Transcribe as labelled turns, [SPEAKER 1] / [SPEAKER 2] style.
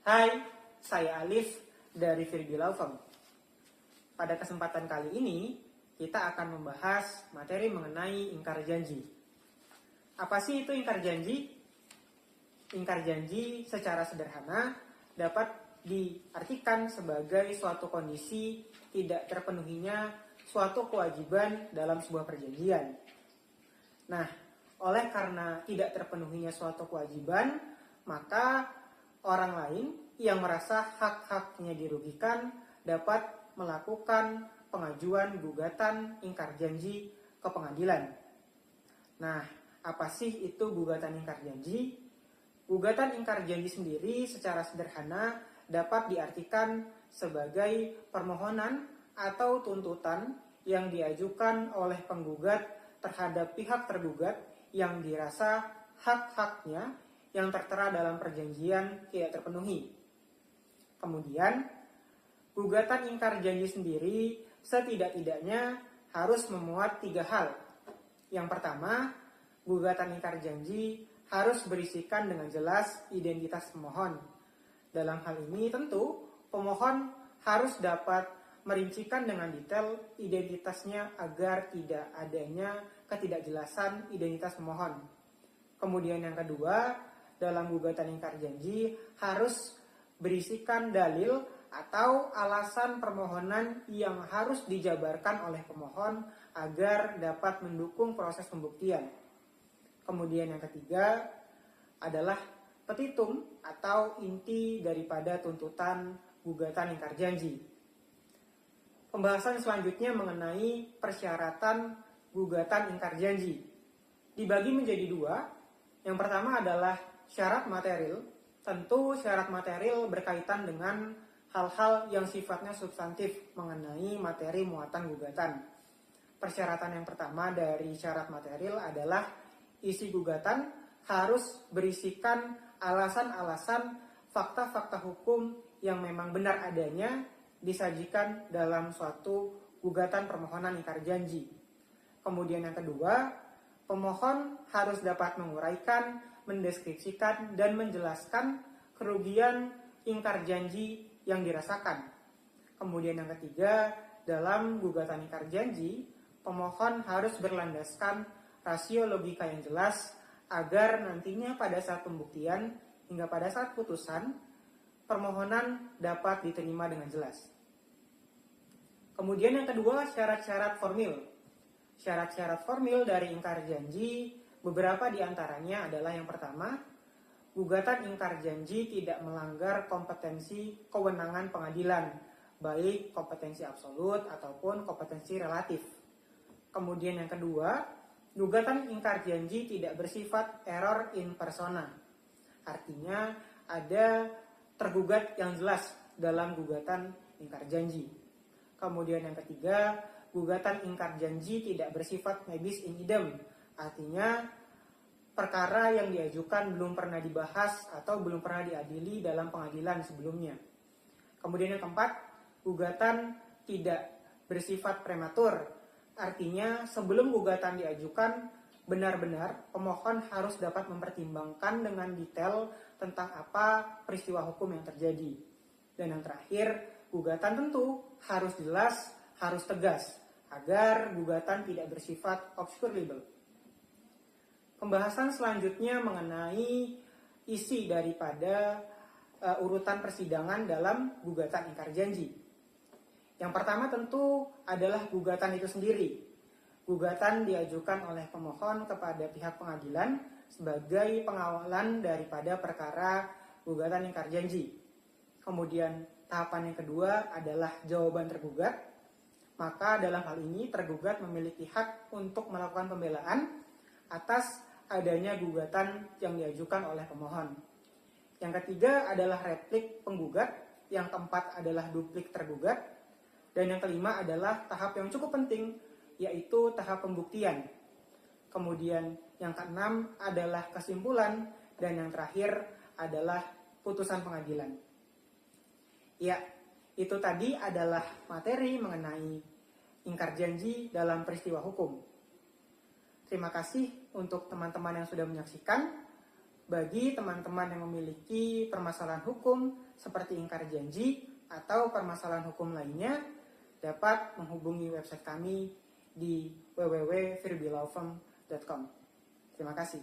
[SPEAKER 1] Hai, saya Alif dari Virbi Law Firm. Pada kesempatan kali ini, kita akan membahas materi mengenai ingkar janji. Apa sih itu ingkar janji? Ingkar janji secara sederhana dapat diartikan sebagai suatu kondisi tidak terpenuhinya suatu kewajiban dalam sebuah perjanjian. Nah, oleh karena tidak terpenuhinya suatu kewajiban, maka orang lain yang merasa hak-haknya dirugikan dapat melakukan pengajuan gugatan ingkar janji ke pengadilan. Nah, apa sih itu gugatan ingkar janji? Gugatan ingkar janji sendiri secara sederhana dapat diartikan sebagai permohonan atau tuntutan yang diajukan oleh penggugat terhadap pihak tergugat yang dirasa hak-haknya yang tertera dalam perjanjian tidak terpenuhi. Kemudian, gugatan ingkar janji sendiri setidak-tidaknya harus memuat 3 hal. Yang pertama, gugatan ingkar janji harus berisikan dengan jelas identitas pemohon. Dalam hal ini tentu pemohon harus dapat merincikan dengan detail identitasnya agar tidak adanya ketidakjelasan identitas pemohon. Kemudian yang kedua, dalam gugatan ingkar janji harus berisikan dalil atau alasan permohonan yang harus dijabarkan oleh pemohon agar dapat mendukung proses pembuktian. Kemudian yang ketiga adalah petitum atau inti daripada tuntutan gugatan ingkar janji. Pembahasan selanjutnya mengenai persyaratan gugatan ingkar janji. Dibagi menjadi 2. Yang pertama adalah syarat material. Tentu syarat material berkaitan dengan hal-hal yang sifatnya substantif mengenai materi muatan gugatan. Persyaratan yang pertama dari syarat material adalah isi gugatan harus berisikan alasan-alasan fakta-fakta hukum yang memang benar adanya disajikan dalam suatu gugatan permohonan ingkar janji. Kemudian yang kedua, pemohon harus dapat menguraikan, mendeskripsikan, dan menjelaskan kerugian ingkar janji yang dirasakan. Kemudian yang ketiga, dalam gugatan ingkar janji, pemohon harus berlandaskan rasio logika yang jelas agar nantinya pada saat pembuktian hingga pada saat putusan, permohonan dapat diterima dengan jelas. Kemudian yang kedua, syarat-syarat formil. Syarat-syarat formil dari ingkar janji beberapa di antaranya adalah yang pertama, gugatan ingkar janji tidak melanggar kompetensi kewenangan pengadilan, baik kompetensi absolut ataupun kompetensi relatif. Kemudian yang kedua, gugatan ingkar janji tidak bersifat error in persona. Artinya ada tergugat yang jelas dalam gugatan ingkar janji. Kemudian yang ketiga, gugatan ingkar janji tidak bersifat nebis in idem. Artinya perkara yang diajukan belum pernah dibahas atau belum pernah diadili dalam pengadilan sebelumnya. Kemudian yang keempat, gugatan tidak bersifat prematur. Artinya sebelum gugatan diajukan, benar-benar pemohon harus dapat mempertimbangkan dengan detail tentang apa peristiwa hukum yang terjadi. Dan yang terakhir, gugatan tentu harus jelas, harus tegas, agar gugatan tidak bersifat obscure libel. Pembahasan selanjutnya mengenai isi daripada urutan persidangan dalam gugatan ingkar janji. Yang pertama tentu adalah gugatan itu sendiri. Gugatan diajukan oleh pemohon kepada pihak pengadilan sebagai pengawalan daripada perkara gugatan ingkar janji. Kemudian tahapan yang kedua adalah jawaban tergugat. Maka dalam hal ini tergugat memiliki hak untuk melakukan pembelaan atas adanya gugatan yang diajukan oleh pemohon. Yang ketiga adalah replik penggugat, yang keempat adalah duplik tergugat, dan yang kelima adalah tahap yang cukup penting, yaitu tahap pembuktian. Kemudian yang keenam adalah kesimpulan, dan yang terakhir adalah putusan pengadilan. Ya, itu tadi adalah materi mengenai ingkar janji dalam peristiwa hukum. Terima kasih untuk teman-teman yang sudah menyaksikan. Bagi teman-teman yang memiliki permasalahan hukum seperti ingkar janji atau permasalahan hukum lainnya, dapat menghubungi website kami di www.firbilawfirm.com. Terima kasih.